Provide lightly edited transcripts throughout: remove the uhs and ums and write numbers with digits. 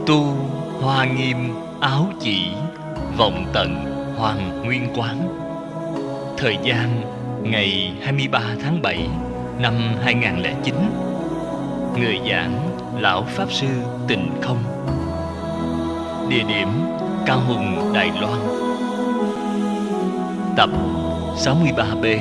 Tu hoa nghiêm áo chỉ, vọng tận hoàng nguyên quán. Thời gian ngày 23 tháng 7 năm 2009. Người giảng Lão Pháp Sư Tịnh Không. Địa điểm Cao Hùng, Đài Loan. Tập 63B.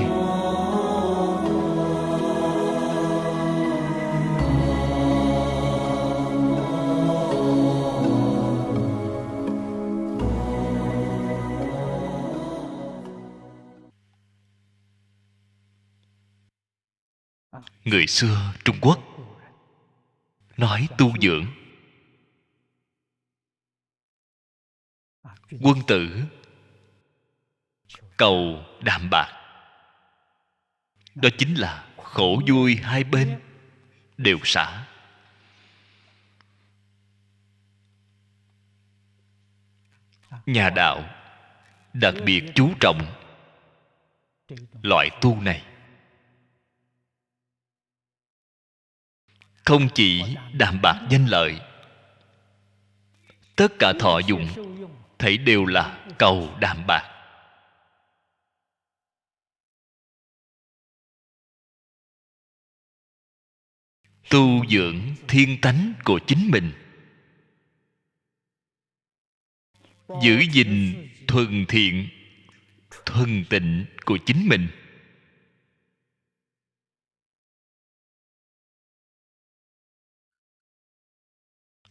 Người xưa Trung Quốc nói tu dưỡng. Quân tử cầu đạm bạc, đó chính là khổ vui hai bên đều xả. Nhà đạo đặc biệt chú trọng loại tu này. Không chỉ đạm bạc danh lợi, tất cả thọ dụng thảy đều là cầu đạm bạc. Tu dưỡng thiên tánh của chính mình, giữ gìn thuần thiện thuần tịnh của chính mình.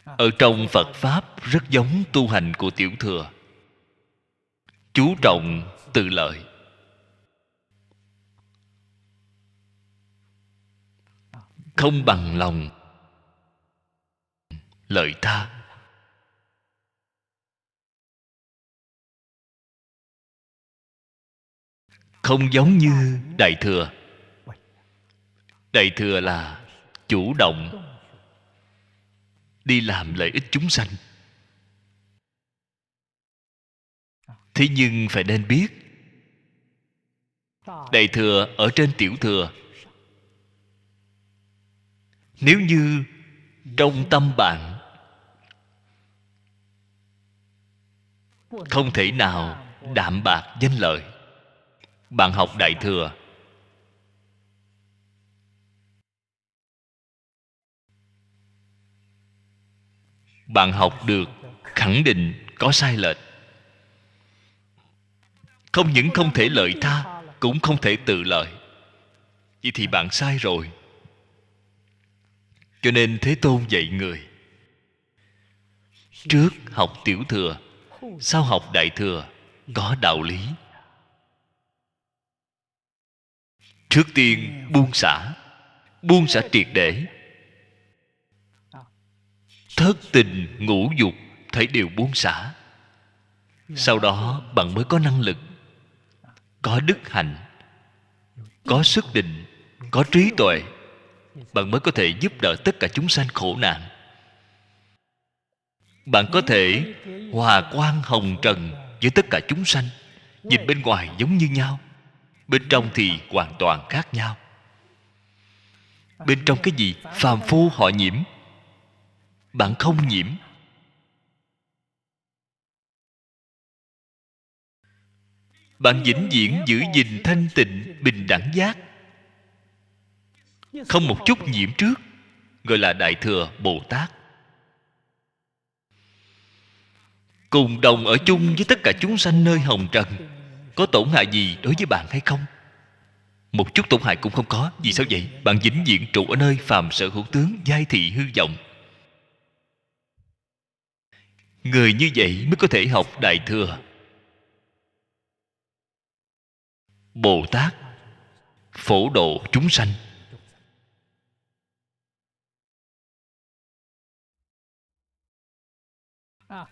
Ở trong Phật Pháp rất giống tu hành của Tiểu Thừa, chú trọng tự lợi. Không bằng lòng lợi他. Không giống như Đại Thừa. Đại Thừa là chủ động đi làm lợi ích chúng sanh. Thế nhưng phải nên biết, Đại Thừa ở trên Tiểu Thừa. Nếu như trong tâm bạn không thể nào đạm bạc danh lợi, bạn học Đại Thừa bạn học được khẳng định có sai lệch. Không những không thể lợi他, cũng không thể tự lợi. Vậy thì bạn sai rồi. Cho nên Thế Tôn dạy người, trước học Tiểu Thừa, sau học Đại Thừa, có đạo lý. Trước tiên buông xả triệt để. Thất tình ngũ dục thấy đều buông xả. Sau đó bạn mới có năng lực, có đức hạnh, có sức định, có trí tuệ. Bạn mới có thể giúp đỡ tất cả chúng sanh khổ nạn. Bạn có thể hòa quang hồng trần với tất cả chúng sanh. Nhìn bên ngoài giống như nhau, bên trong thì hoàn toàn khác nhau. Bên trong cái gì phàm phu họ nhiễm, bạn không nhiễm. Bạn vĩnh viễn giữ gìn thanh tịnh bình đẳng giác, không một chút nhiễm trước, gọi là Đại Thừa Bồ Tát. Cùng đồng ở chung với tất cả chúng sanh nơi hồng trần. Có tổn hại gì đối với bạn hay không? Một chút tổn hại cũng không có. Vì sao vậy? Bạn vĩnh viễn trụ ở nơi phàm sở hữu tướng, giai thị hư vọng. Người như vậy mới có thể học Đại Thừa. Bồ Tát phổ độ chúng sanh.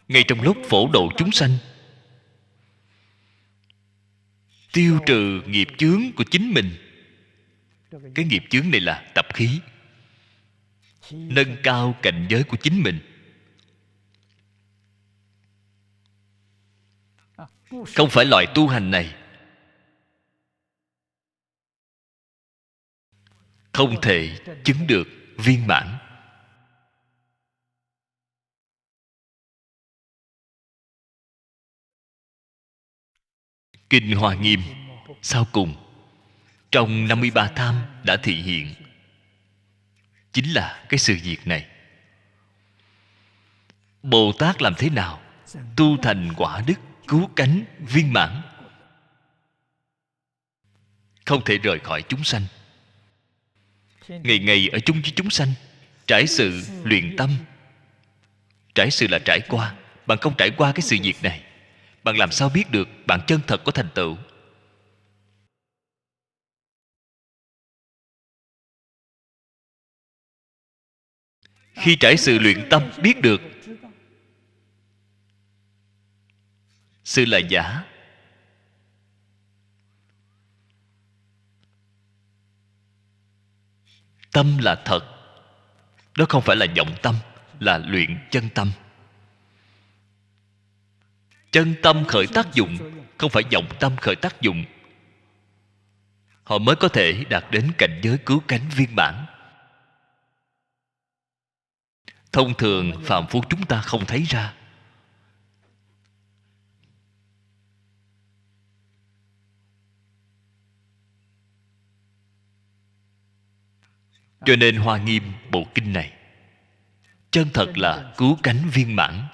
Ngay trong lúc phổ độ chúng sanh, tiêu trừ nghiệp chướng của chính mình. Cái nghiệp chướng này là tập khí. Nâng cao cảnh giới của chính mình. Không phải loại tu hành này không thể chứng được viên mãn. Kinh Hoa Nghiêm sau cùng trong 53 tham đã thị hiện chính là cái sự việc này. Bồ Tát làm thế nào tu thành quả đức cứu cánh viên mãn? Không thể rời khỏi chúng sanh, ngày ngày ở chung với chúng sanh, trải sự luyện tâm. Trải sự là trải qua. Bạn không trải qua cái sự việc này, bạn làm sao biết được bạn chân thật có thành tựu? Khi trải sự luyện tâm biết được sự là giả, tâm là thật. Đó không phải là vọng tâm, là luyện chân tâm. Chân tâm khởi tác dụng, không phải vọng tâm khởi tác dụng, họ mới có thể đạt đến cảnh giới cứu cánh viên mãn. Thông thường phàm phu chúng ta không thấy ra. Cho nên Hoa Nghiêm bộ kinh này chân thật là cứu cánh viên mãn.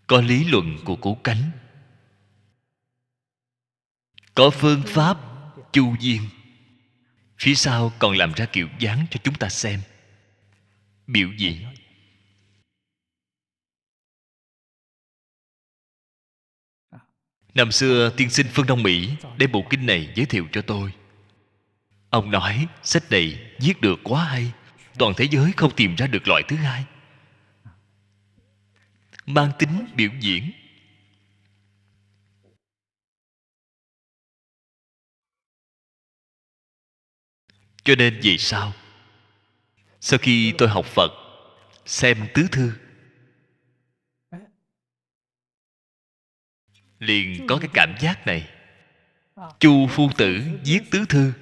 Có lý luận của cứu cánh, có phương pháp chu viên, phía sau còn làm ra kiểu dáng cho chúng ta xem, biểu diễn. Năm xưa tiên sinh Phương Đông Mỹ đem bộ kinh này giới thiệu cho tôi. Ông nói sách này viết được quá hay, toàn thế giới không tìm ra được loại thứ hai, mang tính biểu diễn. Cho nên vì sao sau khi tôi học Phật, xem tứ thư, liền có cái cảm giác này. Chu phu tử viết tứ thư,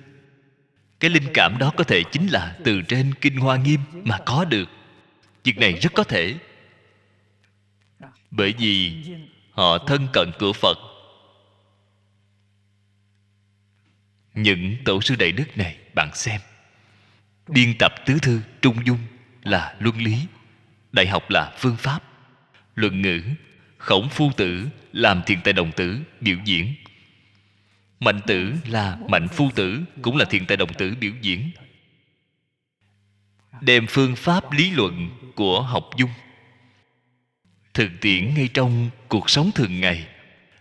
cái linh cảm đó có thể chính là từ trên Kinh Hoa Nghiêm mà có được. Việc này rất có thể, bởi vì họ thân cận cửa Phật. Những tổ sư đại đức này, bạn xem, biên tập tứ thư, Trung Dung là luân lý, Đại học là phương pháp, luận ngữ, Khổng phu tử làm thiền tài đồng tử biểu diễn, Mạnh tử là Mạnh phu tử cũng là thiền tài đồng tử biểu diễn, đem phương pháp lý luận của học Dung thực tiễn ngay trong cuộc sống thường ngày,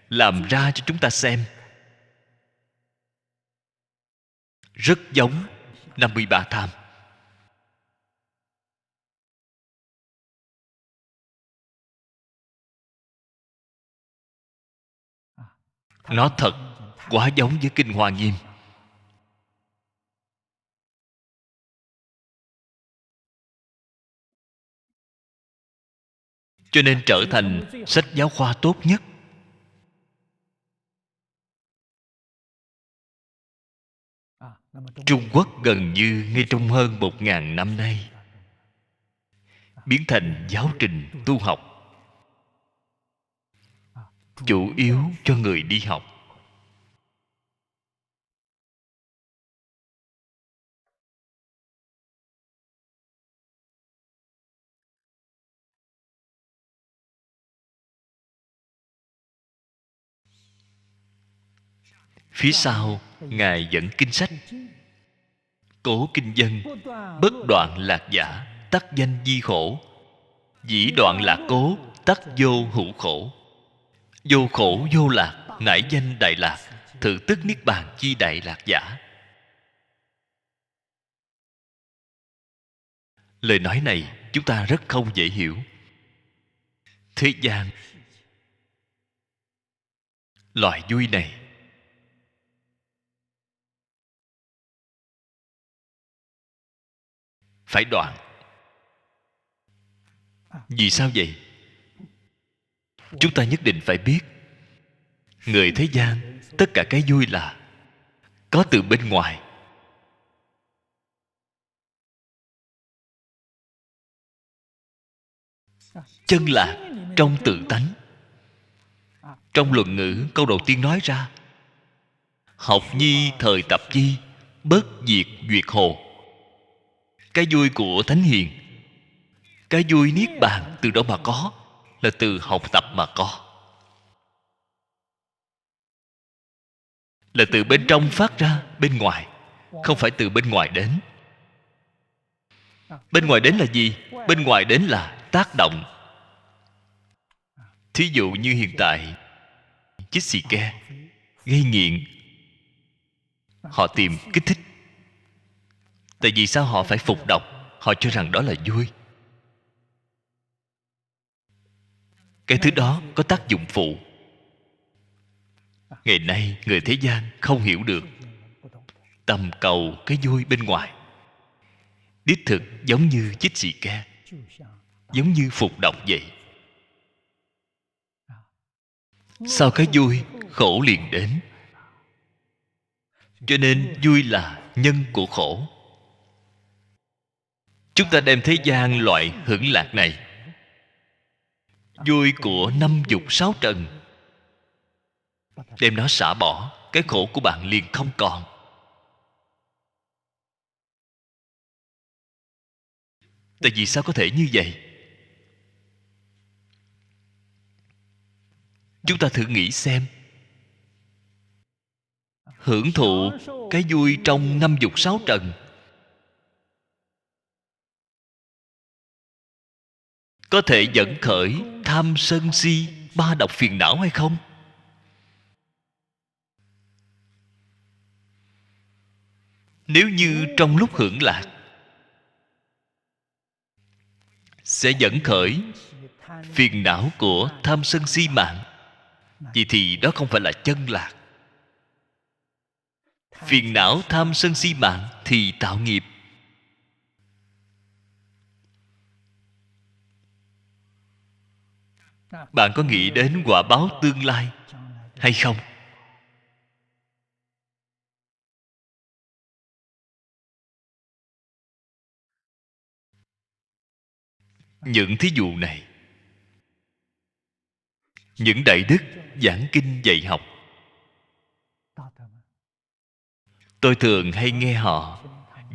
làm ra cho chúng ta xem. Rất giống 53 tham. Nó thật quá giống với Kinh Hoa Nghiêm. Cho nên trở thành sách giáo khoa tốt nhất. Trung Quốc gần như ngay trong hơn 1000 năm nay biến thành giáo trình tu học, chủ yếu cho người đi học. Phía sau Ngài dẫn kinh sách: cố kinh dân, bất đoạn lạc giả, tắc danh di khổ. Dĩ đoạn lạc cố, tắc vô hữu khổ. Vô khổ vô lạc, nải danh đại lạc. Thử tức niết bàn chi đại lạc giả. Lời nói này chúng ta rất không dễ hiểu. Thế gian loại vui này phải đoạn. Vì sao vậy? Chúng ta nhất định phải biết, người thế gian tất cả cái vui là có từ bên ngoài. Chân lạc trong tự tánh. Trong luận ngữ, câu đầu tiên nói ra: học nhi thời tập chi, bất diệt duyệt hồ. Cái vui của thánh hiền, cái vui niết bàn từ đâu mà có? Là từ học tập mà có, là từ bên trong phát ra bên ngoài, không phải từ bên ngoài đến. Bên ngoài đến là gì? Bên ngoài đến là tác động. Thí dụ như hiện tại chích xì ke gây nghiện, họ tìm kích thích. Tại vì sao họ phải phục độc? Họ cho rằng đó là vui. Cái thứ đó có tác dụng phụ. Ngày nay người thế gian không hiểu được, tầm cầu cái vui bên ngoài. Đích thực giống như chích xì ke, giống như phục độc vậy. Sau cái vui, khổ liền đến. Cho nên vui là nhân của khổ. Chúng ta đem thế gian loại hưởng lạc này, vui của năm dục sáu trần, đem nó xả bỏ, cái khổ của bạn liền không còn. Tại vì sao có thể như vậy? Chúng ta thử nghĩ xem. Hưởng thụ cái vui trong năm dục sáu trần, có thể dẫn khởi tham sân si ba độc phiền não hay không? Nếu như trong lúc hưởng lạc sẽ dẫn khởi phiền não của tham sân si mạng, vậy thì đó không phải là chân lạc. Phiền não tham sân si mạng thì tạo nghiệp. Bạn có nghĩ đến quả báo tương lai hay không? Những thí dụ này, những đại đức giảng kinh dạy học, tôi thường hay nghe họ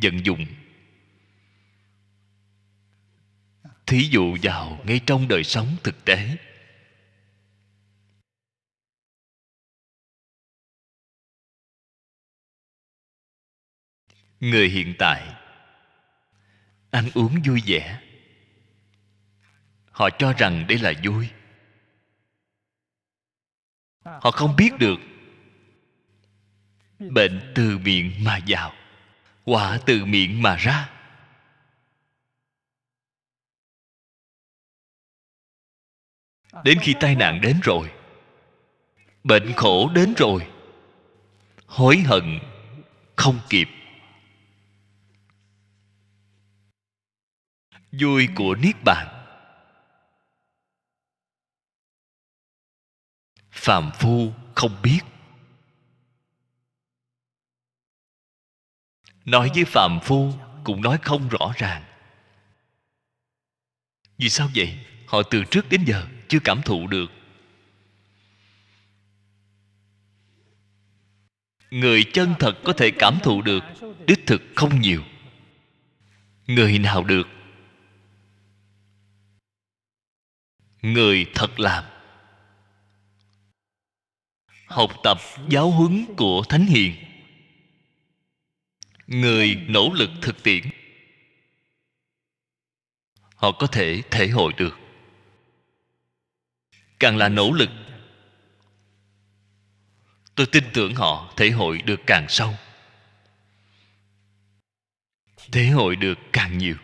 vận dụng. Thí dụ vào ngay trong đời sống thực tế. Người hiện tại ăn uống vui vẻ, họ cho rằng đây là vui. Họ không biết được bệnh từ miệng mà vào, quả từ miệng mà ra. Đến khi tai nạn đến rồi, bệnh khổ đến rồi, hối hận không kịp. Vui của niết bàn, phàm phu không biết. Nói với phàm phu cũng nói không rõ ràng. Vì sao vậy? Họ từ trước đến giờ chưa cảm thụ được. Người chân thật có thể cảm thụ được đích thực không nhiều. Người nào được? Người thật làm, học tập giáo huấn của thánh hiền, người nỗ lực thực tiễn, họ có thể thể hội được. Càng là nỗ lực, tôi tin tưởng họ thể hội được càng sâu, thể hội được càng nhiều.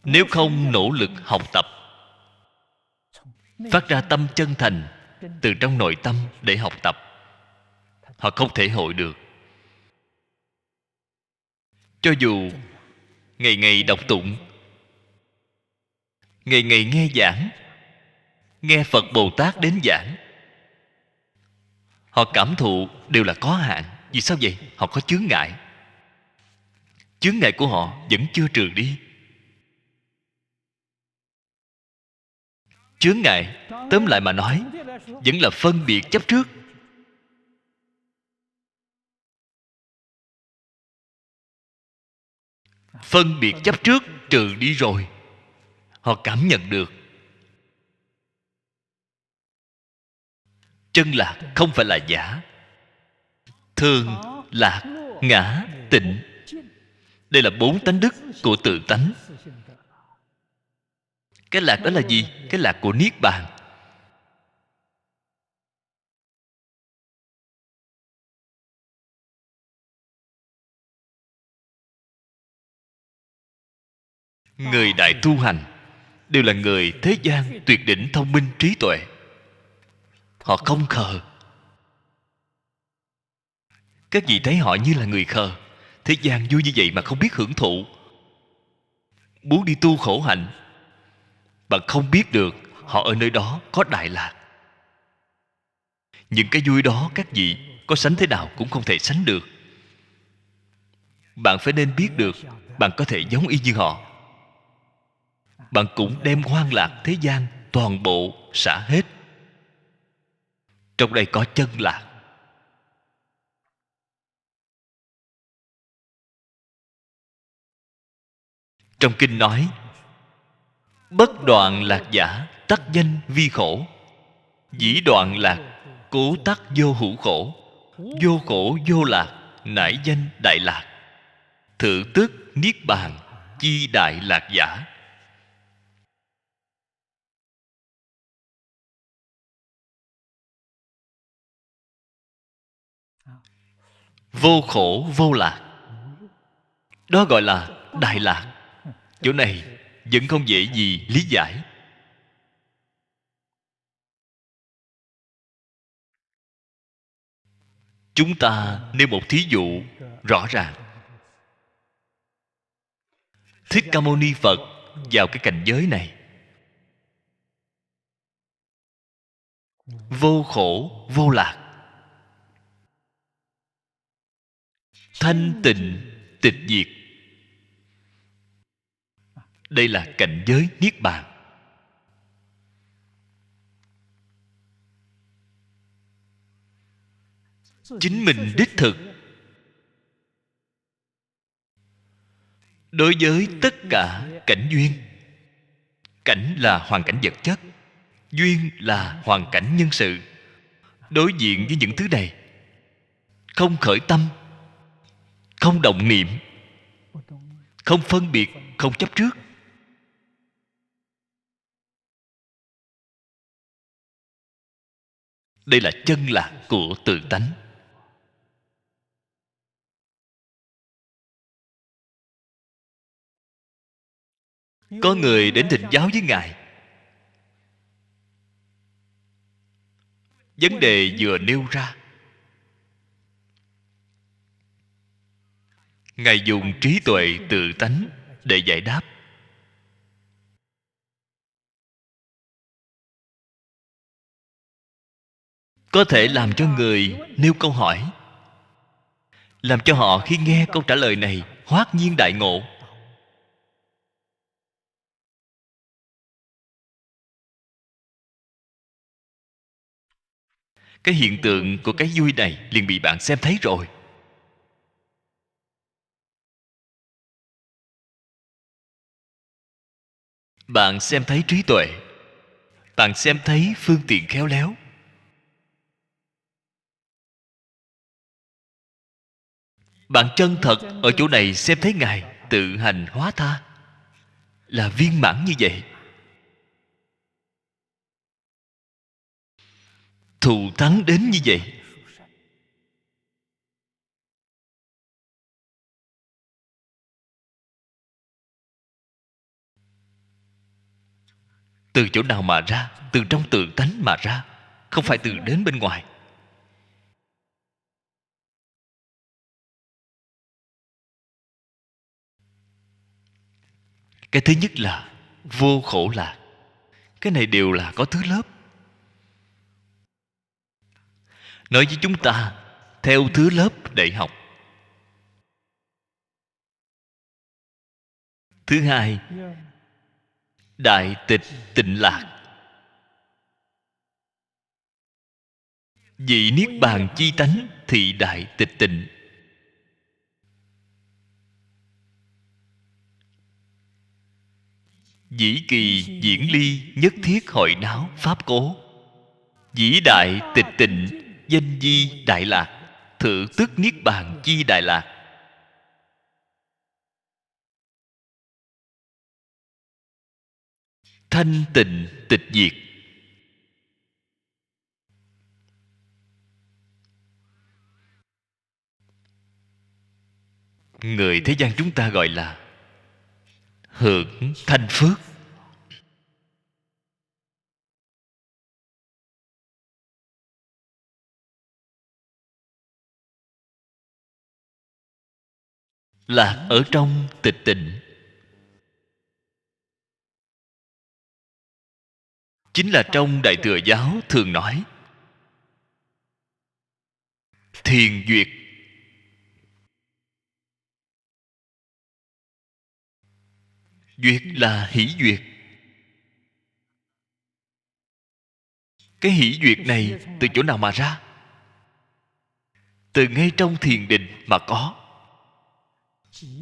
Nếu không nỗ lực học tập, phát ra tâm chân thành từ trong nội tâm để học tập, họ không thể hội được. Cho dù ngày ngày đọc tụng, ngày ngày nghe giảng, nghe Phật Bồ Tát đến giảng, họ cảm thụ đều là có hạn. Vì sao vậy? Họ có chướng ngại. Chướng ngại của họ vẫn chưa trừ đi. Chướng ngại, tóm lại mà nói, vẫn là phân biệt chấp trước. Phân biệt chấp trước trừ đi rồi, họ cảm nhận được chân lạc không phải là giả. Thường, lạc, ngã, tịnh, đây là 4 tánh đức của tự tánh. Cái lạc đó là gì? Cái lạc của Niết Bàn. Người đại tu hành đều là người thế gian tuyệt đỉnh thông minh trí tuệ. Họ không khờ. Các vị thấy họ như là người khờ. Thế gian vui như vậy mà không biết hưởng thụ, muốn đi tu khổ hạnh. Bạn không biết được họ ở nơi đó có đại lạc. Những cái vui đó các vị có sánh thế nào cũng không thể sánh được. Bạn phải nên biết được bạn có thể giống y như họ. Bạn cũng đem hoang lạc thế gian toàn bộ xả hết. Trong đây có chân lạc. Trong kinh nói: bất đoạn lạc giả, tắc danh vi khổ. Dĩ đoạn lạc, cố tắc vô hữu khổ. Vô khổ vô lạc, nải danh đại lạc. Thử tức niết bàn, chi đại lạc giả. Vô khổ vô lạc, đó gọi là đại lạc. Chỗ này vẫn không dễ gì lý giải. Chúng ta nêu một thí dụ rõ ràng. Thích Ca Mâu Ni Phật vào cái cảnh giới này, vô khổ vô lạc, thanh tịnh tịch diệt. Đây là cảnh giới niết bàn. Chính mình đích thực đối với tất cả cảnh duyên. Cảnh là hoàn cảnh vật chất, duyên là hoàn cảnh nhân sự. Đối diện với những thứ này, không khởi tâm, không động niệm, không phân biệt, không chấp trước. Đây là chân lạc của tự tánh. Có người đến thỉnh giáo với Ngài. Vấn đề vừa nêu ra, Ngài dùng trí tuệ tự tánh để giải đáp. Có thể làm cho người nêu câu hỏi, làm cho họ khi nghe câu trả lời này hoát nhiên đại ngộ. Cái hiện tượng của cái vui này liền bị bạn xem thấy rồi. Bạn xem thấy trí tuệ, bạn xem thấy phương tiện khéo léo. Bạn chân thật ở chỗ này xem thấy Ngài tự hành hóa tha, là viên mãn như vậy. Thù thắng đến như vậy. Từ chỗ nào mà ra? Từ trong tự tánh mà ra, không phải từ đến bên ngoài. Cái thứ nhất là vô khổ lạc. Cái này đều là có thứ lớp. Nói với chúng ta theo thứ lớp để học. Thứ hai, đại tịch tịnh lạc. Vị niết bàn chi tánh thị đại tịch tịnh. Dĩ kỳ diễn ly nhất thiết hội náo pháp cố. Vĩ đại tịch tịnh danh di đại lạc. Thử tức niết bàn chi đại lạc. Thanh tịnh tịch diệt. Người thế gian chúng ta gọi là hưởng thanh phước. Lạc ở trong tịch tịnh, chính là trong Đại Thừa Giáo thường nói thiền duyệt. Duyệt là hỷ duyệt. Cái hỷ duyệt này từ chỗ nào mà ra? Từ ngay trong thiền định mà có.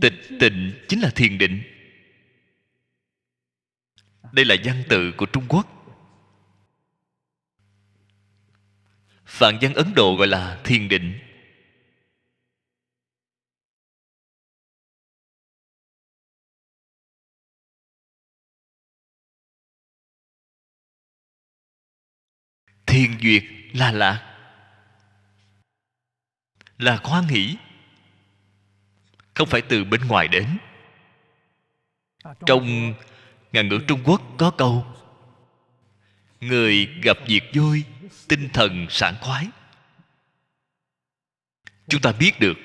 Tịch tịnh chính là thiền định. Đây là văn tự của Trung Quốc. Phạn văn Ấn Độ gọi là thiền định. Thiền duyệt là lạc, là hoan hỷ, không phải từ bên ngoài đến. Trong ngạn ngữ Trung Quốc có câu: người gặp việc vui, tinh thần sảng khoái. Chúng ta biết được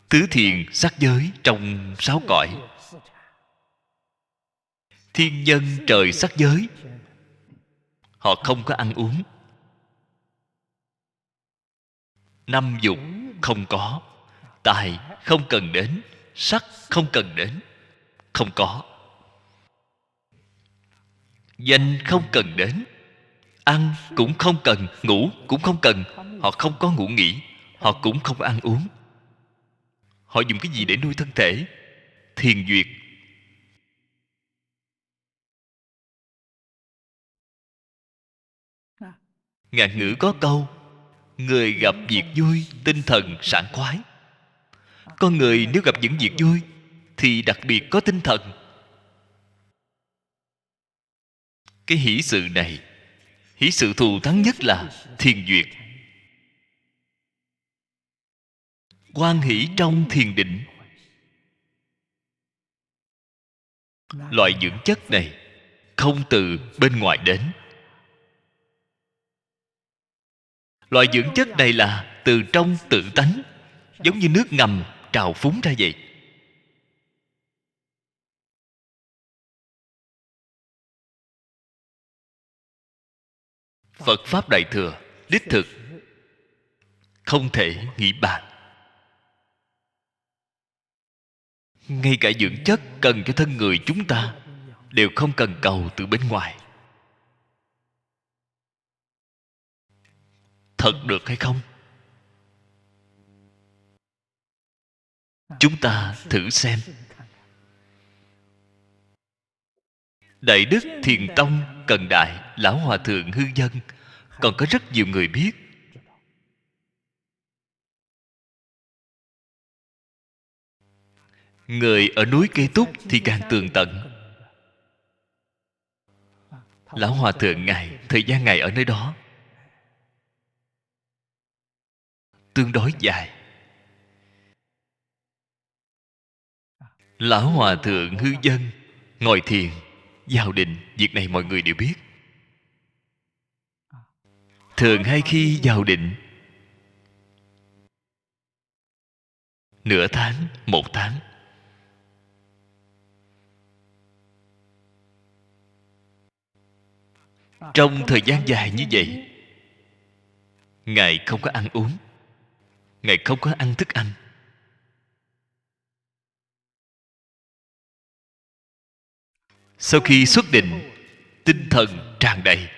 tứ thiền sắc giới trong 6 cõi. Thiên nhân trời sắc giới, họ không có ăn uống. 5 dục không có. Tài không cần đến. Sắc không cần đến. Không có. Danh không cần đến. Ăn cũng không cần. Ngủ cũng không cần. Họ không có ngủ nghỉ. Họ cũng không có ăn uống. Họ dùng cái gì để nuôi thân thể? Thiền duyệt. Ngạn ngữ có câu: người gặp việc vui, tinh thần sảng khoái. Con người nếu gặp những việc vui thì đặc biệt có tinh thần. Cái hỷ sự này, hỷ sự thù thắng nhất là thiền duyệt. Hoan hỷ trong thiền định. Loại dưỡng chất này không từ bên ngoài đến. Loại dưỡng chất này là từ trong tự tánh, giống như nước ngầm trào phúng ra vậy. Phật Pháp Đại Thừa đích thực không thể nghĩ bàn. Ngay cả dưỡng chất cần cho thân người chúng ta đều không cần cầu từ bên ngoài. Thật được hay không? Chúng ta thử xem. Đại đức Thiền Tông Cần Đại Lão Hòa Thượng Hư Dân, còn có rất nhiều người biết. Người ở núi Cây Túc thì càng tường tận. Lão Hòa Thượng Ngài, thời gian Ngài ở nơi đó tương đối dài. Lão Hòa Thượng Hư Dân ngồi thiền, vào định, việc này mọi người đều biết. Thường hay khi vào định nửa tháng, 1 tháng. Trong thời gian dài như vậy, Ngài không có ăn uống, Ngài không có ăn thức ăn. Sau khi xuất định, tinh thần tràn đầy.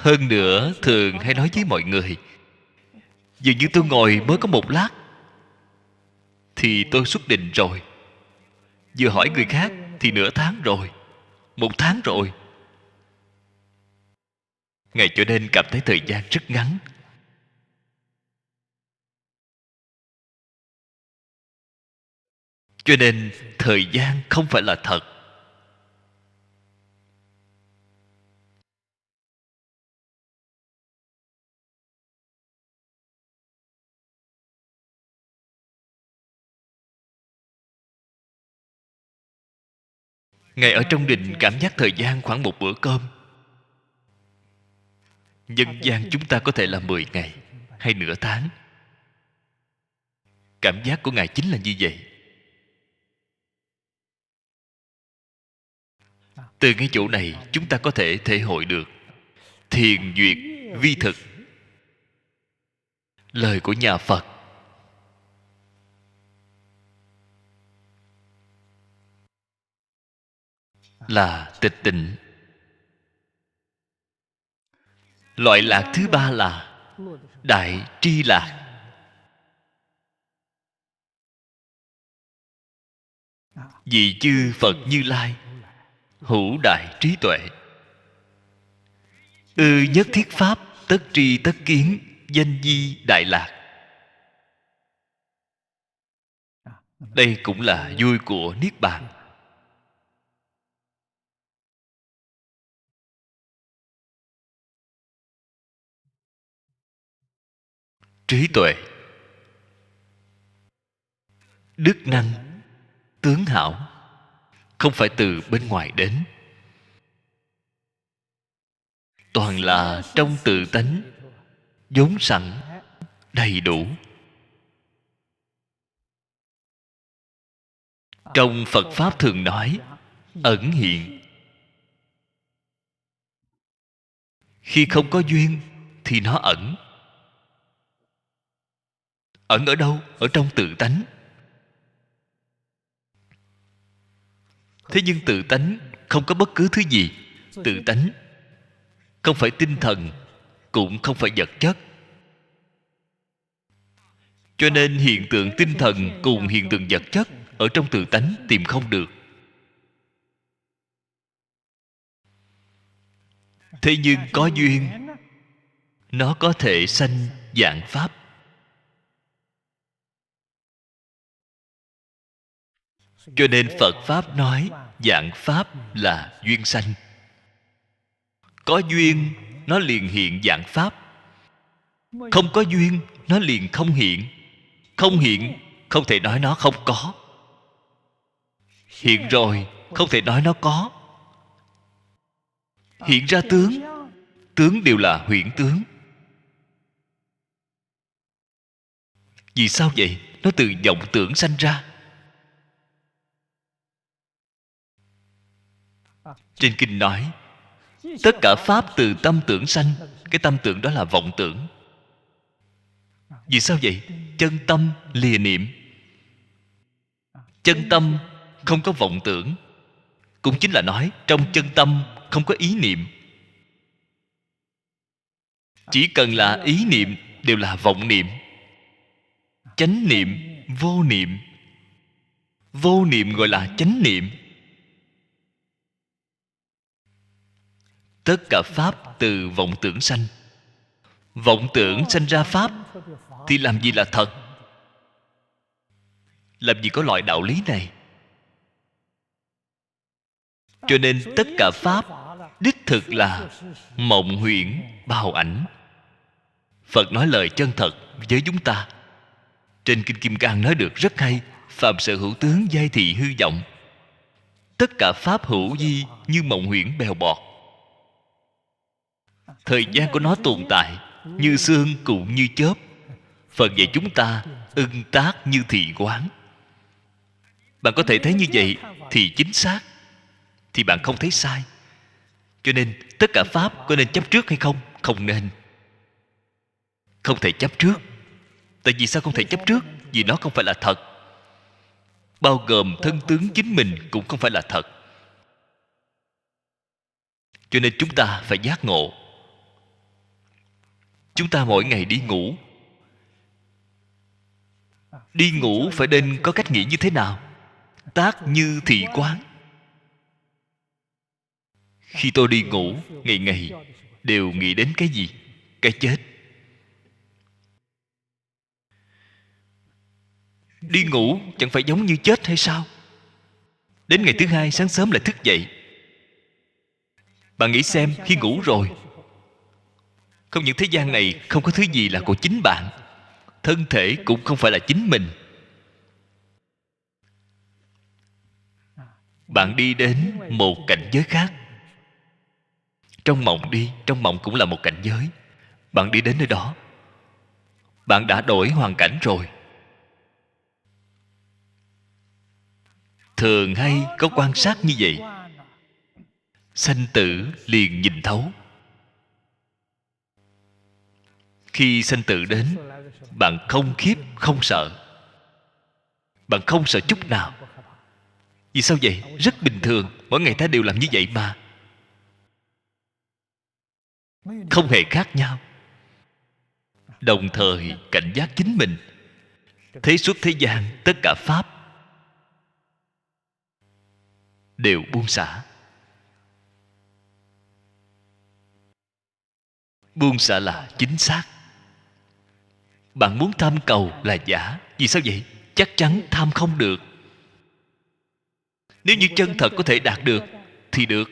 Hơn nữa thường hay nói với mọi người, dường như tôi ngồi mới có một lát thì tôi xuất định rồi. Vừa hỏi người khác thì nửa tháng rồi, một tháng rồi. Ngài cho nên cảm thấy thời gian rất ngắn. Cho nên thời gian không phải là thật. Ngài ở trong đình cảm giác thời gian khoảng một bữa cơm. Nhân gian chúng ta có thể là 10 ngày hay nửa tháng. Cảm giác của Ngài chính là như vậy. Từ cái chỗ này chúng ta có thể thể hội được thiền duyệt vi thực. Lời của nhà Phật là tịch tịnh. Loại lạc thứ ba là đại tri lạc. Vì chư Phật Như Lai hữu đại trí tuệ, ư nhất thiết pháp tất tri tất kiến, danh di đại lạc. Đây cũng là vui của Niết Bàn. Trí tuệ, đức năng, tướng hảo, không phải từ bên ngoài đến, toàn là trong tự tánh vốn sẵn đầy đủ. Trong Phật Pháp thường nói ẩn hiện. Khi không có duyên thì nó ẩn. Ẩn ở đâu? Ở trong tự tánh. Thế nhưng tự tánh không có bất cứ thứ gì. Tự tánh không phải tinh thần, cũng không phải vật chất. Cho nên hiện tượng tinh thần cùng hiện tượng vật chất ở trong tự tánh tìm không được. Thế nhưng có duyên, nó có thể sanh vạn pháp. Cho nên Phật Pháp nói vạn pháp là duyên sanh. Có duyên nó liền hiện vạn pháp. Không có duyên nó liền không hiện. Không hiện không thể nói nó không có. Hiện rồi không thể nói nó có. Hiện ra tướng, tướng đều là huyễn tướng. Vì sao vậy? Nó từ vọng tưởng sanh ra. Trên kinh nói tất cả pháp từ tâm tưởng sanh. Cái tâm tưởng đó là vọng tưởng. Vì sao vậy? Chân tâm lìa niệm. Chân tâm không có vọng tưởng, cũng chính là nói trong chân tâm không có ý niệm. Chỉ cần là ý niệm đều là vọng niệm. Chánh niệm, vô niệm. Vô niệm gọi là chánh niệm. Tất cả pháp từ vọng tưởng sanh. Vọng tưởng sanh ra pháp thì làm gì là thật? Làm gì có loại đạo lý này? Cho nên tất cả pháp đích thực là mộng huyễn bào ảnh. Phật nói lời chân thật với chúng ta. Trên Kinh Kim Cang nói được rất hay: phàm sở hữu tướng giai thị hư vọng. Tất cả pháp hữu vi như mộng huyễn bèo bọt. Thời gian của nó tồn tại như sương cũng như chớp. Phật dạy chúng ta ưng tác như thị quán. Bạn có thể thấy như vậy thì chính xác, thì bạn không thấy sai. Cho nên tất cả pháp có nên chấp trước hay không? Không nên. Không thể chấp trước. Tại vì sao không thể chấp trước? Vì nó không phải là thật. Bao gồm thân tướng chính mình cũng không phải là thật. Cho nên chúng ta phải giác ngộ. Chúng ta mỗi ngày đi ngủ. Đi ngủ phải nên có cách nghĩ như thế nào? Tác như thị quán. Khi tôi đi ngủ, ngày ngày đều nghĩ đến cái gì? Cái chết. Đi ngủ chẳng phải giống như chết hay sao? Đến ngày thứ hai sáng sớm lại thức dậy. Bạn nghĩ xem, khi ngủ rồi, không những thế gian này không có thứ gì là của chính bạn, thân thể cũng không phải là chính mình. Bạn đi đến một cảnh giới khác. Trong mộng đi, trong mộng cũng là một cảnh giới. Bạn đi đến nơi đó, bạn đã đổi hoàn cảnh rồi. Thường hay có quan sát như vậy. Sanh tử liền nhìn thấu. Khi sanh tử đến, bạn không khiếp, không sợ. Bạn không sợ chút nào. Vì sao vậy? Rất bình thường. Mỗi ngày ta đều làm như vậy mà. Không hề khác nhau. Đồng thời cảnh giác chính mình. Thấy suốt thế gian tất cả pháp đều buông xả. Buông xả là chính xác. Bạn muốn tham cầu là giả. Vì sao vậy? Chắc chắn tham không được. Nếu như chân thật có thể đạt được thì được.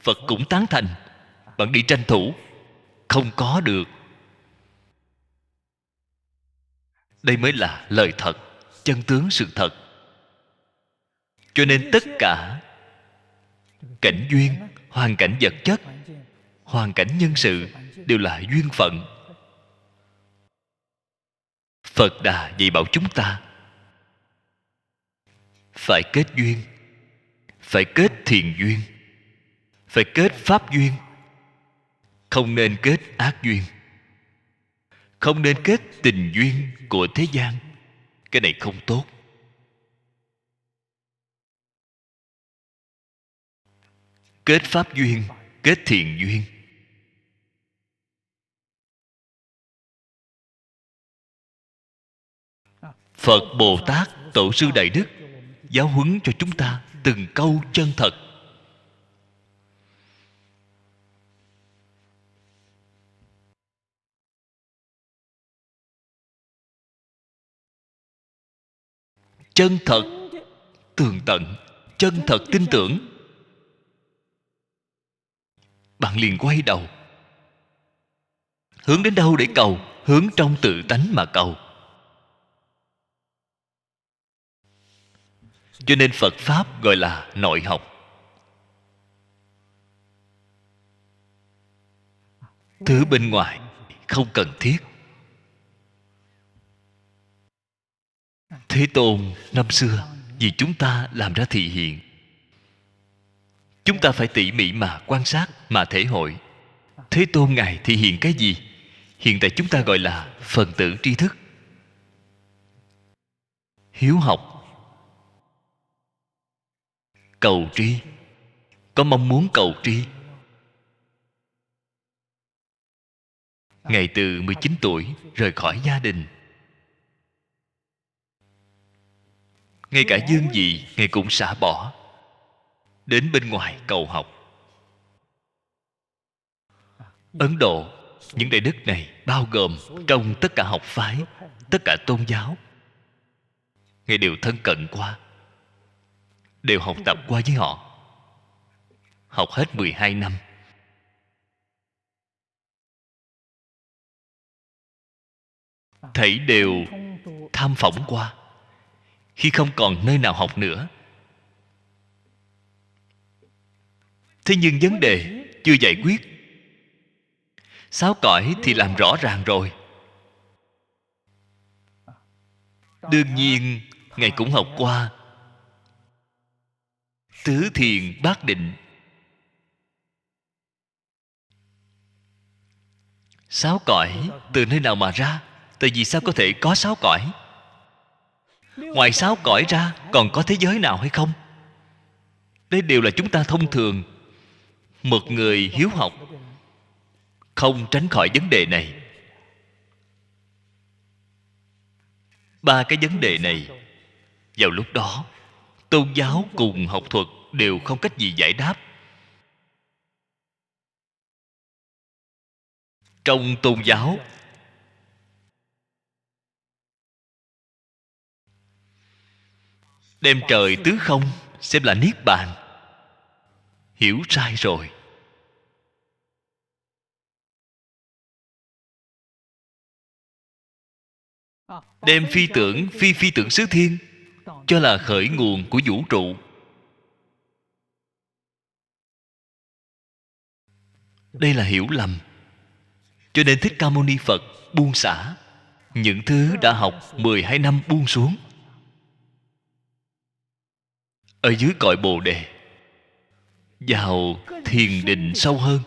Phật cũng tán thành. Bạn đi tranh thủ, không có được. Đây mới là lời thật, chân tướng sự thật. Cho nên tất cả cảnh duyên, hoàn cảnh vật chất, hoàn cảnh nhân sự đều là duyên phận. Phật Đà dạy bảo chúng ta phải kết duyên, phải kết thiện duyên, phải kết pháp duyên, không nên kết ác duyên, không nên kết tình duyên của thế gian. Cái này không tốt. Kết pháp duyên, kết thiện duyên. Phật Bồ Tát, Tổ sư Đại Đức giáo huấn cho chúng ta từng câu chân thật. Chân thật tường tận, chân thật tin tưởng, bạn liền quay đầu. Hướng đến đâu để cầu? Hướng trong tự tánh mà cầu. Cho nên Phật Pháp gọi là nội học. Thứ bên ngoài không cần thiết. Thế Tôn năm xưa vì chúng ta làm ra thị hiện. Chúng ta phải tỉ mỉ mà quan sát, mà thể hội. Thế Tôn Ngài thị hiện cái gì? Hiện tại chúng ta gọi là phần tử tri thức. Hiếu học, cầu tri, có mong muốn cầu tri. Ngài từ 19 tuổi rời khỏi gia đình. Ngay cả dương vị Ngài cũng xả bỏ, đến bên ngoài cầu học. Ấn Độ, những đại đức này bao gồm trong tất cả học phái, tất cả tôn giáo, Ngài đều thân cận qua, đều học tập qua với họ. Học hết 12 năm. Thảy đều tham phỏng qua. Khi không còn nơi nào học nữa, thế nhưng vấn đề chưa giải quyết. 6 cõi thì làm rõ ràng rồi. Đương nhiên Ngài cũng học qua tứ thiền bát định. 6 cõi từ nơi nào mà ra? Tại vì sao có thể có 6 cõi? Ngoài 6 cõi ra còn có thế giới nào hay không? Đây đều là chúng ta thông thường. Một người hiếu học không tránh khỏi vấn đề này. Ba cái vấn đề này, vào lúc đó tôn giáo cùng học thuật đều không cách gì giải đáp. Trong tôn giáo, đem trời tứ không xem là niết bàn, hiểu sai rồi. Đem phi tưởng phi tưởng xứ thiên cho là khởi nguồn của vũ trụ. Đây là hiểu lầm. Cho nên Thích Ca Mâu Ni Phật buông xả những thứ đã học 12 năm, buông xuống ở dưới cội Bồ Đề, vào thiền định sâu hơn.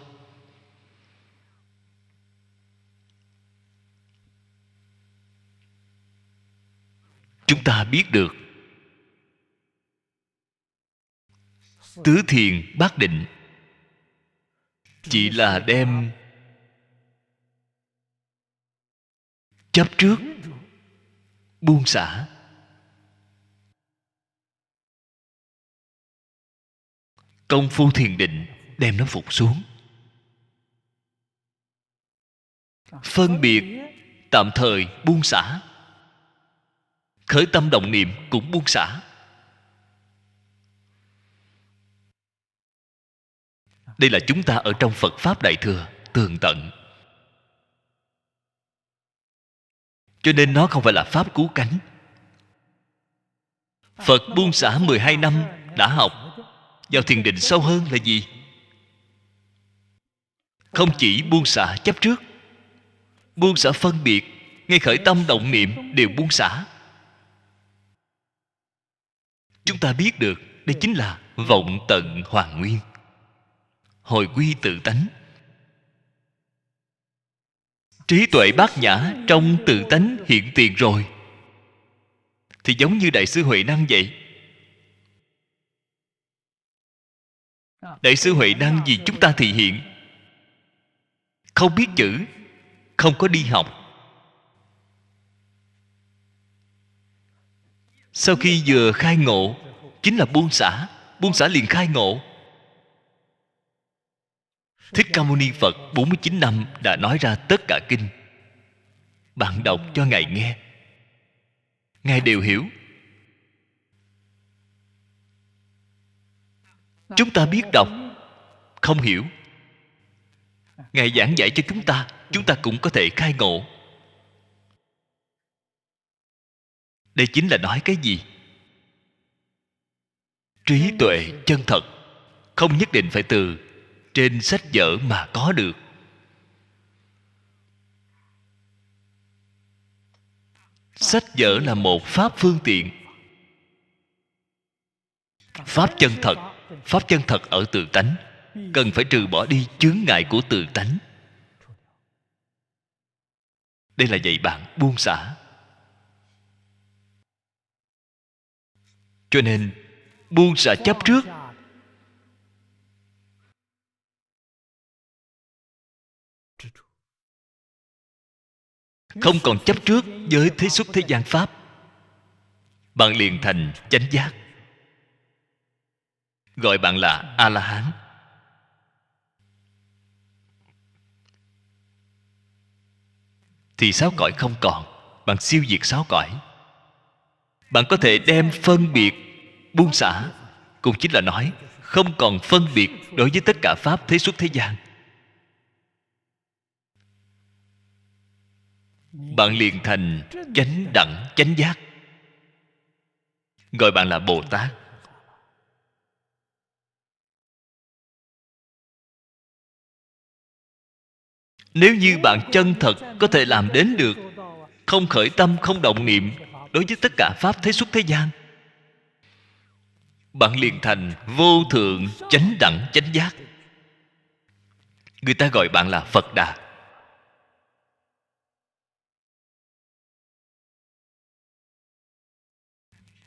Chúng ta biết được tứ thiền bát định chỉ là đem chấp trước buông xả. Công phu thiền định đem nó phục xuống. Phân biệt tạm thời buông xả. Khởi tâm động niệm cũng buông xả. Đây là chúng ta ở trong Phật Pháp Đại Thừa tường tận. Cho nên nó không phải là Pháp cứu cánh. Phật buông xả 12 năm đã học, vào thiền định sâu hơn là gì? Không chỉ buông xả chấp trước, buông xả phân biệt, ngay khởi tâm động niệm đều buông xả. Chúng ta biết được đây chính là vọng tận hoàn nguyên, hồi quy tự tánh. Trí tuệ bát nhã trong tự tánh hiện tiền rồi, thì giống như Đại sư Huệ Năng vậy. Đại sư Huệ Năng vì chúng ta thị hiện, không biết chữ, không có đi học. Sau khi vừa khai ngộ, chính là buông xả liền khai ngộ. Thích Ca Mâu Ni Phật 49 năm đã nói ra tất cả kinh. Bạn đọc cho Ngài nghe, Ngài đều hiểu. Chúng ta biết đọc, không hiểu, Ngài giảng dạy cho chúng ta cũng có thể khai ngộ. Đây chính là nói cái gì? Trí tuệ chân thật không nhất định phải từ trên sách vở mà có được. Sách vở là một pháp phương tiện. Pháp chân thật ở tự tánh, cần phải trừ bỏ đi chướng ngại của tự tánh. Đây là dạy bạn buông xả. Cho nên buông xả chấp trước, không còn chấp trước với thế xuất thế gian pháp, bạn liền thành chánh giác, gọi bạn là A La Hán. Thì sáu cõi không còn, bạn siêu diệt sáu cõi. Bạn có thể đem phân biệt buông xả, cũng chính là nói không còn phân biệt đối với tất cả pháp thế xuất thế gian. Bạn liền thành chánh đẳng chánh giác, gọi bạn là Bồ Tát. Nếu như bạn chân thật có thể làm đến được, không khởi tâm không động niệm đối với tất cả pháp thế xuất thế gian, bạn liền thành vô thượng chánh đẳng chánh giác. Người ta gọi bạn là Phật Đà.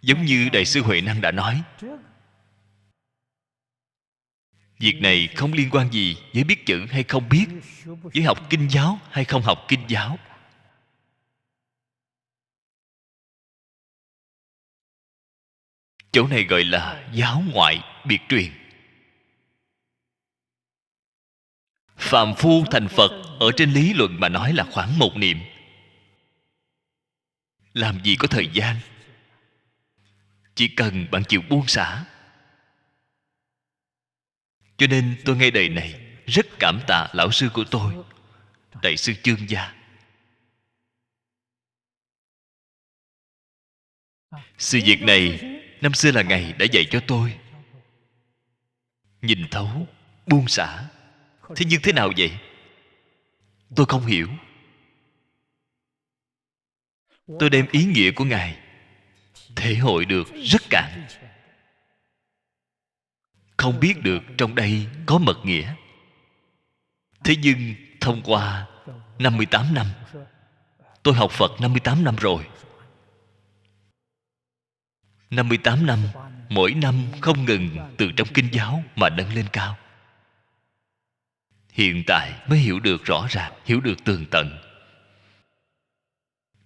Giống như Đại sư Huệ Năng đã nói, việc này không liên quan gì với biết chữ hay không biết, với học kinh giáo hay không học kinh giáo. Chỗ này gọi là giáo ngoại biệt truyền. Phàm phu thành Phật ở trên lý luận mà nói là khoảng một niệm. Làm gì có thời gian. Chỉ cần bạn chịu buông xả. Cho nên tôi ngay đời này rất cảm tạ lão sư của tôi, Đại sư Chương Gia. Sự việc này năm xưa là Ngài đã dạy cho tôi. Nhìn thấu, buông xả. Thế nhưng thế nào vậy? Tôi không hiểu. Tôi đem ý nghĩa của Ngài thể hội được rất cạn. Không biết được trong đây có mật nghĩa. Thế nhưng thông qua 58 năm, tôi học Phật 58 năm rồi. 58 năm, mỗi năm không ngừng từ trong kinh giáo mà nâng lên cao. Hiện tại mới hiểu được rõ ràng, hiểu được tường tận.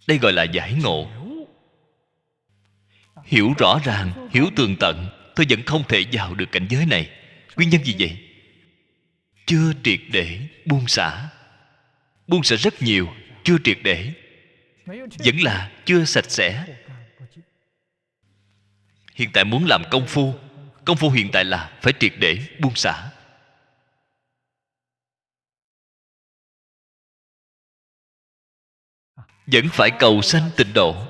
Đây gọi là giải ngộ. Hiểu rõ ràng, hiểu tường tận, tôi vẫn không thể vào được cảnh giới này. Nguyên nhân gì vậy? Chưa triệt để buông xả. Buông xả rất nhiều, chưa triệt để. Vẫn là chưa sạch sẽ. Hiện tại muốn làm công phu. Công phu hiện tại là phải triệt để buông xả. Vẫn phải cầu sanh tịnh độ.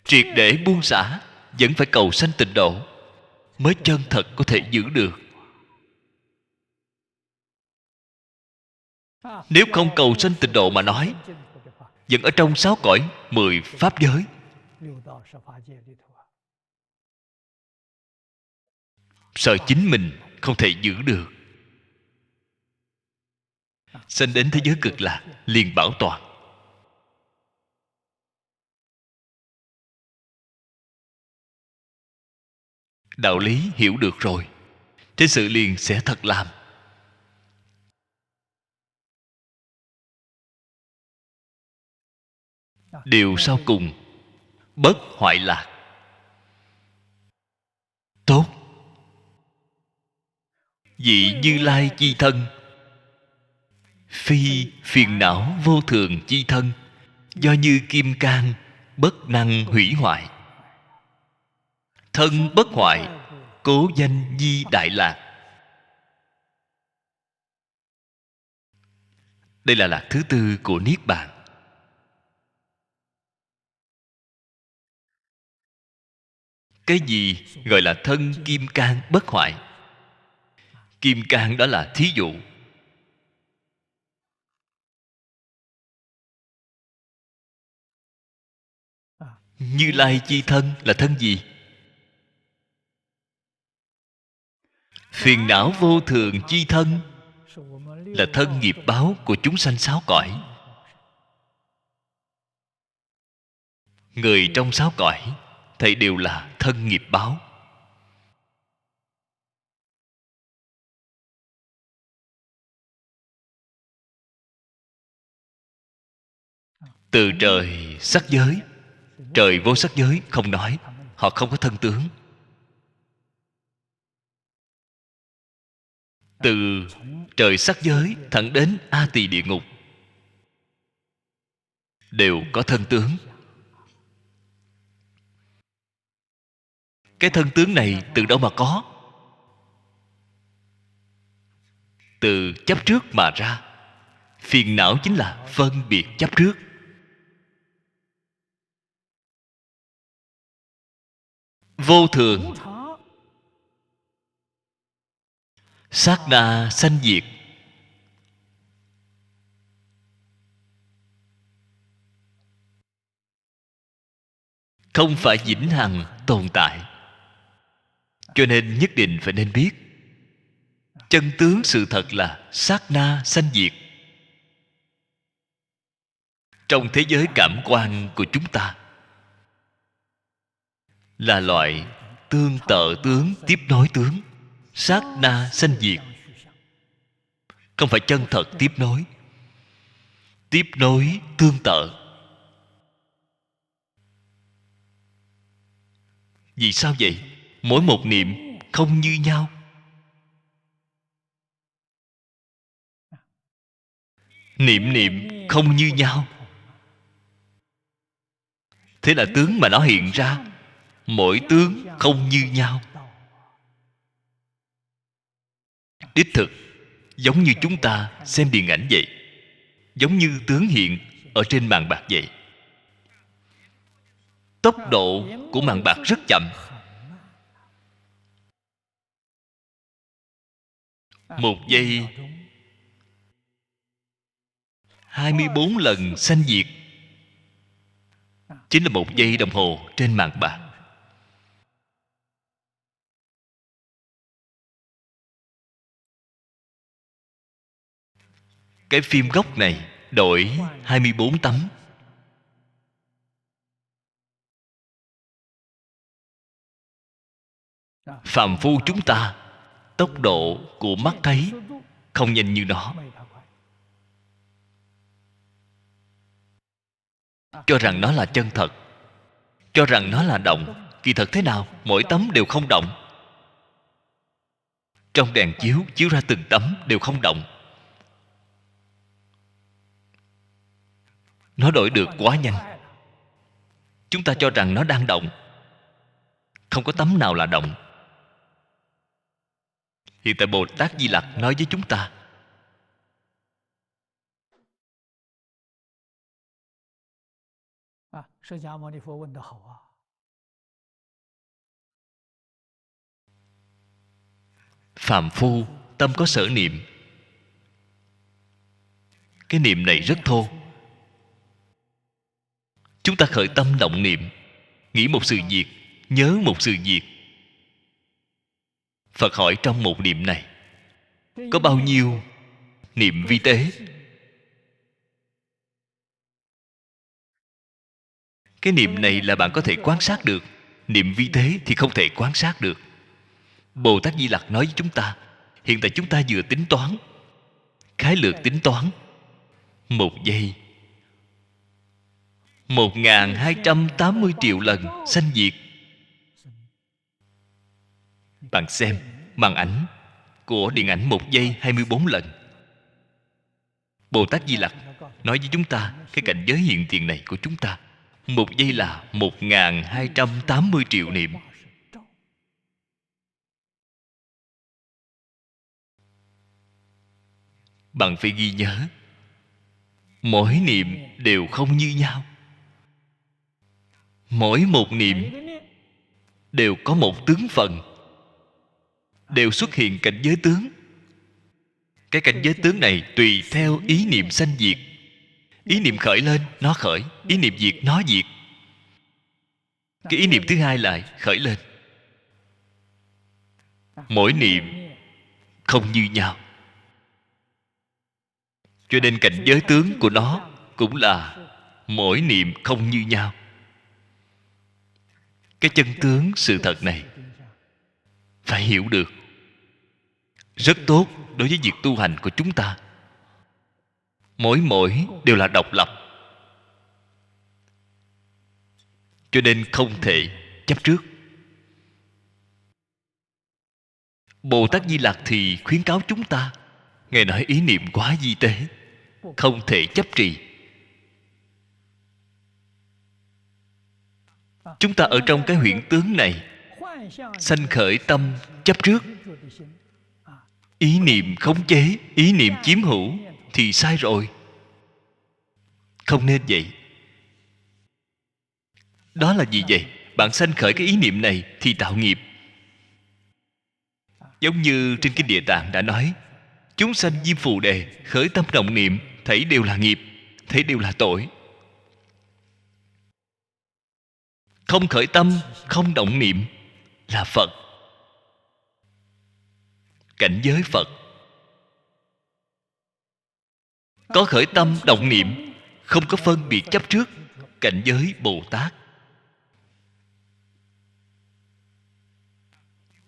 Triệt để buông xả, vẫn phải cầu sanh tịnh độ, mới chân thật có thể giữ được. Nếu không cầu sanh tịnh độ mà nói, vẫn ở trong 6 cõi 10 pháp giới, sợ chính mình không thể giữ được. Sanh đến thế giới cực lạc liền bảo toàn. Đạo lý hiểu được rồi, thế sự liền sẽ thật làm. Điều sau cùng, bất hoại lạc. Tốt. Vị Như Lai chi thân, phi phiền não vô thường chi thân, do như kim cang bất năng hủy hoại. Thân bất hoại, cố danh Di Đại Lạc. Đây là lạc thứ tư của Niết Bàn. Cái gì gọi là thân kim cang bất hoại? Kim cang đó là thí dụ. Như Lai chi thân là thân gì? Phiền não vô thường chi thân là thân nghiệp báo của chúng sanh 6 cõi. Người trong 6 cõi thầy đều là thân nghiệp báo. Từ trời sắc giới, trời vô sắc giới không nói, họ không có thân tướng. Từ trời sắc giới thẳng đến A Tỳ địa ngục đều có thân tướng. Cái thân tướng này từ đâu mà có? Từ chấp trước mà ra. Phiền não chính là phân biệt chấp trước. Vô thường, sát na sanh diệt. Không phải vĩnh hằng tồn tại. Cho nên nhất định phải nên biết, chân tướng sự thật là sát na sanh diệt. Trong thế giới cảm quan của chúng ta là loại tương tự tướng tiếp nối tướng. Sát na sanh diệt, không phải chân thật tiếp nối. Tiếp nối tương tự. Vì sao vậy? Mỗi một niệm không như nhau. Niệm niệm không như nhau, thế là tướng mà nó hiện ra, mỗi tướng không như nhau. Đích thực giống như chúng ta xem điện ảnh vậy, giống như tướng hiện ở trên màn bạc vậy. Tốc độ của màn bạc rất chậm. Một giây 24 lần sanh diệt, chính là 1 giây đồng hồ trên màn bạc. Cái phim gốc này đổi 24 tấm. Phàm phu chúng ta, tốc độ của mắt thấy không nhanh như nó, cho rằng nó là chân thật, cho rằng nó là động. Kỳ thật thế nào? Mỗi tấm đều không động. Trong đèn chiếu chiếu ra từng tấm đều không động. Nó đổi được quá nhanh. Chúng ta cho rằng nó đang động. Không có tấm nào là động. Hiện tại Bồ Tát Di Lặc nói với chúng ta, phàm phu tâm có sở niệm. Cái niệm này rất thô. Chúng ta khởi tâm động niệm, nghĩ một sự việc, nhớ một sự việc. Phật hỏi trong một niệm này có bao nhiêu niệm vi tế? Cái niệm này là bạn có thể quan sát được. Niệm vi tế thì không thể quan sát được. Bồ Tát Di Lặc nói với chúng ta, hiện tại chúng ta vừa tính toán, khái lược tính toán, 1 giây 1280 triệu lần sanh diệt. Bạn xem màn ảnh của điện ảnh 1 giây 24 lần. Bồ Tát Di Lặc nói với chúng ta cái cảnh giới hiện tiền này của chúng ta, 1 giây là 1280 triệu niệm. Bạn phải ghi nhớ, mỗi niệm đều không như nhau. Mỗi một niệm đều có một tướng phần, đều xuất hiện cảnh giới tướng. Cái cảnh giới tướng này tùy theo ý niệm sanh diệt. Ý niệm khởi lên, nó khởi. Ý niệm diệt, nó diệt. Cái ý niệm thứ hai lại khởi lên. Mỗi niệm không như nhau, cho nên cảnh giới tướng của nó cũng là mỗi niệm không như nhau. Cái chân tướng sự thật này phải hiểu được. Rất tốt đối với việc tu hành của chúng ta. Mỗi đều là độc lập, cho nên không thể chấp trước. Bồ Tát Di Lặc thì khuyến cáo chúng ta, Ngài nói ý niệm quá vi tế, không thể chấp trì. Chúng ta ở trong cái huyễn tướng này sanh khởi tâm chấp trước, ý niệm khống chế, ý niệm chiếm hữu thì sai rồi. Không nên vậy. Đó là gì vậy? Bạn sanh khởi cái ý niệm này thì tạo nghiệp. Giống như trên kinh Địa Tạng đã nói, chúng sanh Diêm Phù Đề khởi tâm động niệm, thấy đều là nghiệp, thấy đều là tội. Không khởi tâm, không động niệm là Phật. Cảnh giới Phật. Có khởi tâm động niệm, không có phân biệt chấp trước, cảnh giới Bồ Tát.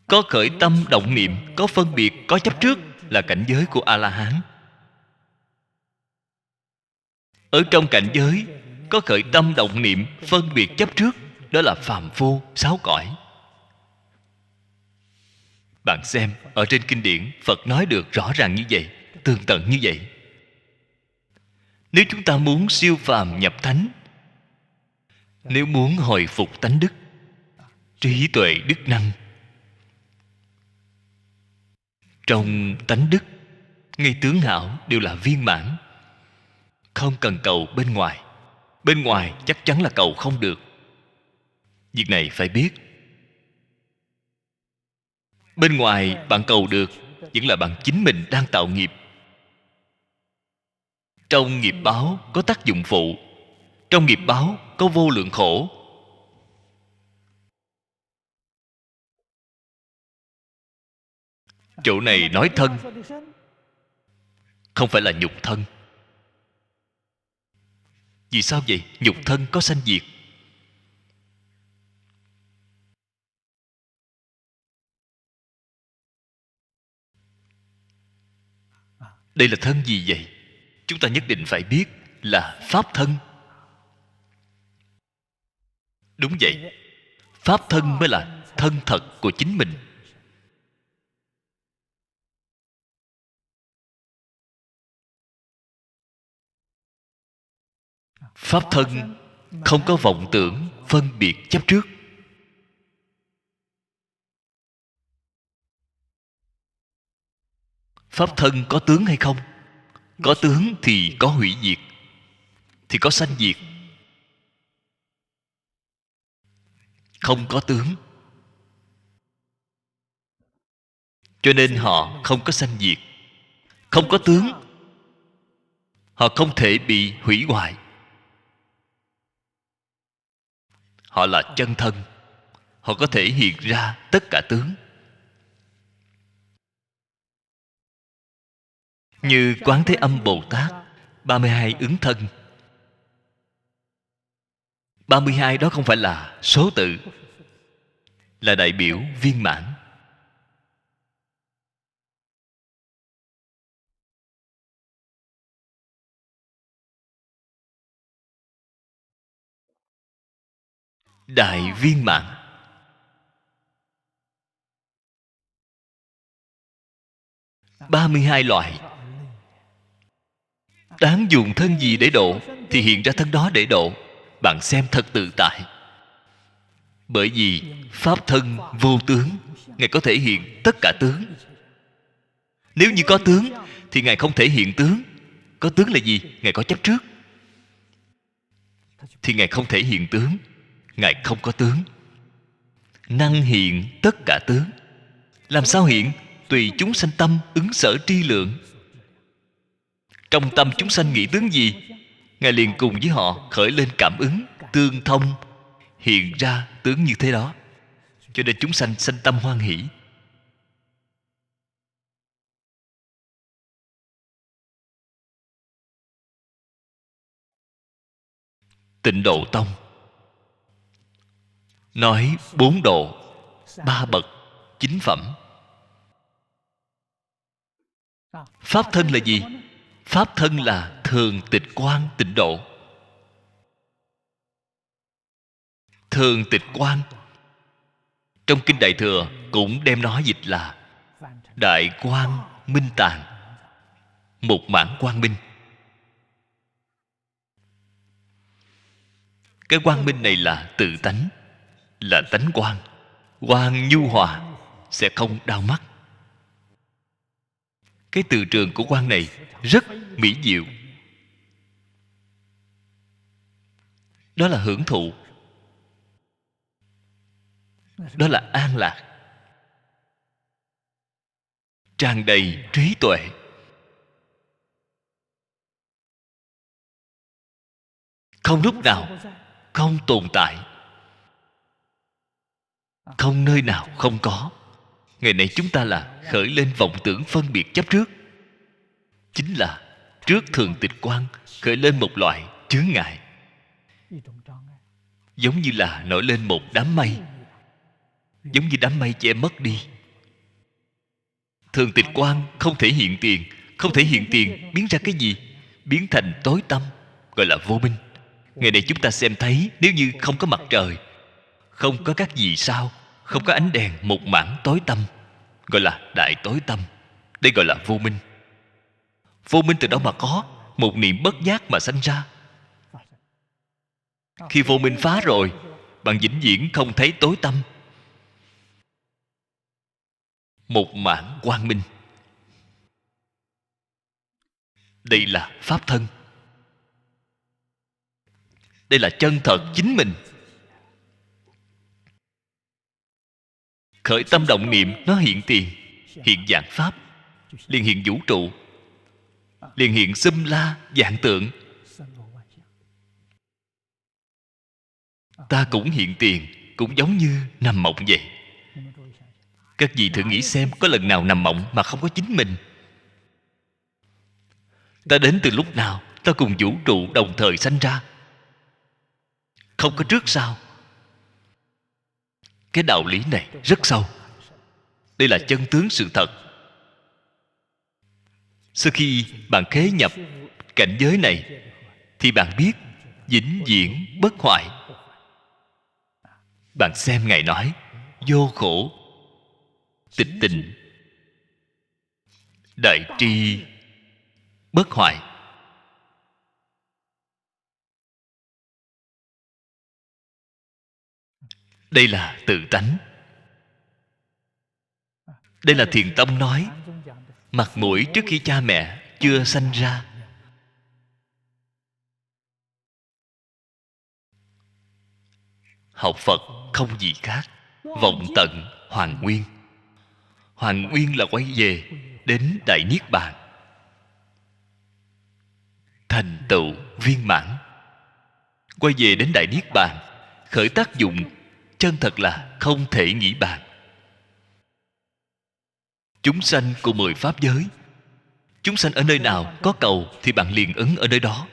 Có khởi tâm động niệm, có phân biệt, có chấp trước là cảnh giới của A-la-hán. Ở trong cảnh giới có khởi tâm động niệm, phân biệt chấp trước, đó là phàm phu 6 cõi. Bạn xem, ở trên kinh điển Phật nói được rõ ràng như vậy, tường tận như vậy. Nếu chúng ta muốn siêu phàm nhập thánh, nếu muốn hồi phục tánh đức, trí tuệ đức năng, trong tánh đức ngay tướng hảo đều là viên mãn, không cần cầu bên ngoài. Bên ngoài chắc chắn là cầu không được. Việc này phải biết. Bên ngoài bạn cầu được, vẫn là bạn chính mình đang tạo nghiệp. Trong nghiệp báo có tác dụng phụ, trong nghiệp báo có vô lượng khổ. Chỗ này nói thân, không phải là nhục thân. Vì sao vậy? Nhục thân có sanh diệt. Đây là thân gì vậy? Chúng ta nhất định phải biết là pháp thân. Đúng vậy, pháp thân mới là thân thật của chính mình. Pháp thân không có vọng tưởng phân biệt chấp trước. Pháp thân có tướng hay không? Có tướng thì có hủy diệt, thì có sanh diệt. Không có tướng, cho nên họ không có sanh diệt. Không có tướng, họ không thể bị hủy hoại. Họ là chân thân, họ có thể hiện ra tất cả tướng. Như Quán Thế Âm Bồ Tát 32 ứng thân. 32 đó không phải là số tự, là đại biểu viên mãn. Đại viên mãn. Ba mươi hai loại. Đáng dùng thân gì để độ thì hiện ra thân đó để độ. Bạn xem thật tự tại. Bởi vì pháp thân vô tướng, Ngài có thể hiện tất cả tướng. Nếu như có tướng thì Ngài không thể hiện tướng. Có tướng là gì? Ngài có chấp trước, thì Ngài không thể hiện tướng. Ngài không có tướng, năng hiện tất cả tướng. Làm sao hiện? Tùy chúng sanh tâm ứng sở tri lượng. Trong tâm chúng sanh nghĩ tướng gì, Ngài liền cùng với họ khởi lên cảm ứng, tương thông, hiện ra tướng như thế đó. Cho nên chúng sanh sanh tâm hoan hỷ. Tịnh Độ Tông nói 4 độ, 3 bậc, 9 phẩm. Pháp thân là gì? Pháp thân là thường tịch quan tịnh độ. Thường tịch quan trong Kinh Đại Thừa cũng đem nó dịch là đại quang minh tàng, một mãn quang minh. Cái quang minh này là tự tánh, là tánh quang. Quang nhu hòa, sẽ không đau mắt. Cái từ trường của quang này rất mỹ diệu. Đó là hưởng thụ, đó là an lạc, tràn đầy trí tuệ. Không lúc nào không tồn tại, không nơi nào không có. Ngày nay chúng ta là khởi lên vọng tưởng phân biệt chấp trước, chính là trước thường tịch quan khởi lên một loại chướng ngại, giống như là nổi lên một đám mây, giống như đám mây che mất đi. Thường tịch quan không thể hiện tiền, không thể hiện tiền biến ra cái gì? Biến thành tối tăm, gọi là vô minh. Ngày nay chúng ta xem thấy, nếu như không có mặt trời, không có các vì sao, không có ánh đèn, một mảng tối tăm, gọi là đại tối tâm. Đây gọi là vô minh. Vô minh từ đâu mà có? Một niệm bất giác mà sanh ra. Khi vô minh phá rồi, bạn vĩnh viễn không thấy tối tâm. Một mảng quang minh. Đây là pháp thân. Đây là chân thật chính mình. Khởi tâm động niệm nó hiện tiền, hiện dạng pháp, liền hiện vũ trụ, liền hiện xum la vạn tượng. Ta cũng hiện tiền, cũng giống như nằm mộng vậy. Các vị thử nghĩ xem, có lần nào nằm mộng mà không có chính mình? Ta đến từ lúc nào? Ta cùng vũ trụ đồng thời sanh ra, không có trước sau. Cái đạo lý này rất sâu. Đây là chân tướng sự thật. Sau khi bạn khế nhập cảnh giới này, thì bạn biết vĩnh viễn bất hoại. Bạn xem Ngài nói vô khổ, tịch tịnh, đại tri, bất hoại. Đây là tự tánh. Đây là Thiền Tông nói, mặt mũi trước khi cha mẹ chưa sanh ra. Học Phật không gì khác, vọng tận hoàn nguyên. Hoàn nguyên là quay về đến đại niết bàn, thành tựu viên mãn. Quay về đến đại niết bàn, khởi tác dụng chân thật là không thể nghĩ bàn. Chúng sanh của 10 pháp giới, chúng sanh ở nơi nào có cầu thì bạn liền ứng ở nơi đó.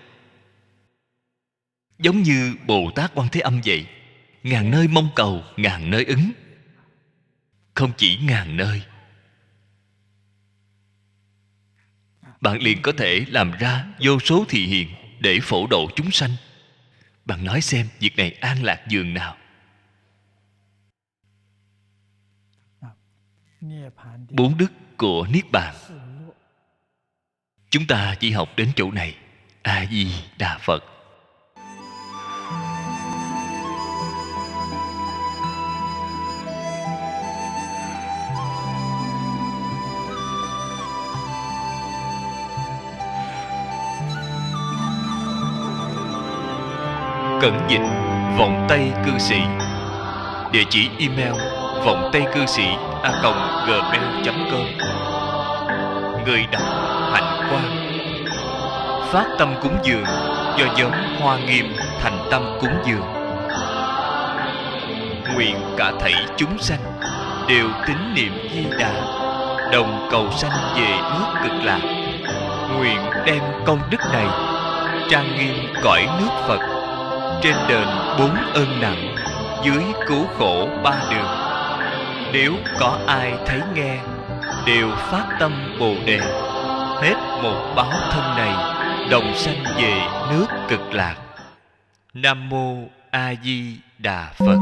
Giống như Bồ Tát Quan Thế Âm vậy, ngàn nơi mong cầu, ngàn nơi ứng. Không chỉ ngàn nơi, bạn liền có thể làm ra vô số thị hiện để phổ độ chúng sanh. Bạn nói xem, việc này an lạc dường nào? Bốn đức của Niết Bàn. Chúng ta chỉ học đến chỗ này. A Di Đà Phật. Cẩn dịch Vọng Tây Cư Sĩ. Địa chỉ email vongtaicư sĩ@gmail.com. Người đọc Hạnh Quang. Phát tâm cúng dường do nhóm Hoa Nghiêm thành tâm cúng dường. Nguyện cả thảy chúng sanh đều tín niệm Di Đà, đồng cầu sanh về nước Cực Lạc. Nguyện đem công đức này trang nghiêm cõi nước Phật, trên đền 4 ơn nặng, dưới cứu khổ 3 đường. Nếu có ai thấy nghe, đều phát tâm Bồ Đề, hết một báo thân này, đồng sanh về nước Cực Lạc. Nam Mô A Di Đà Phật.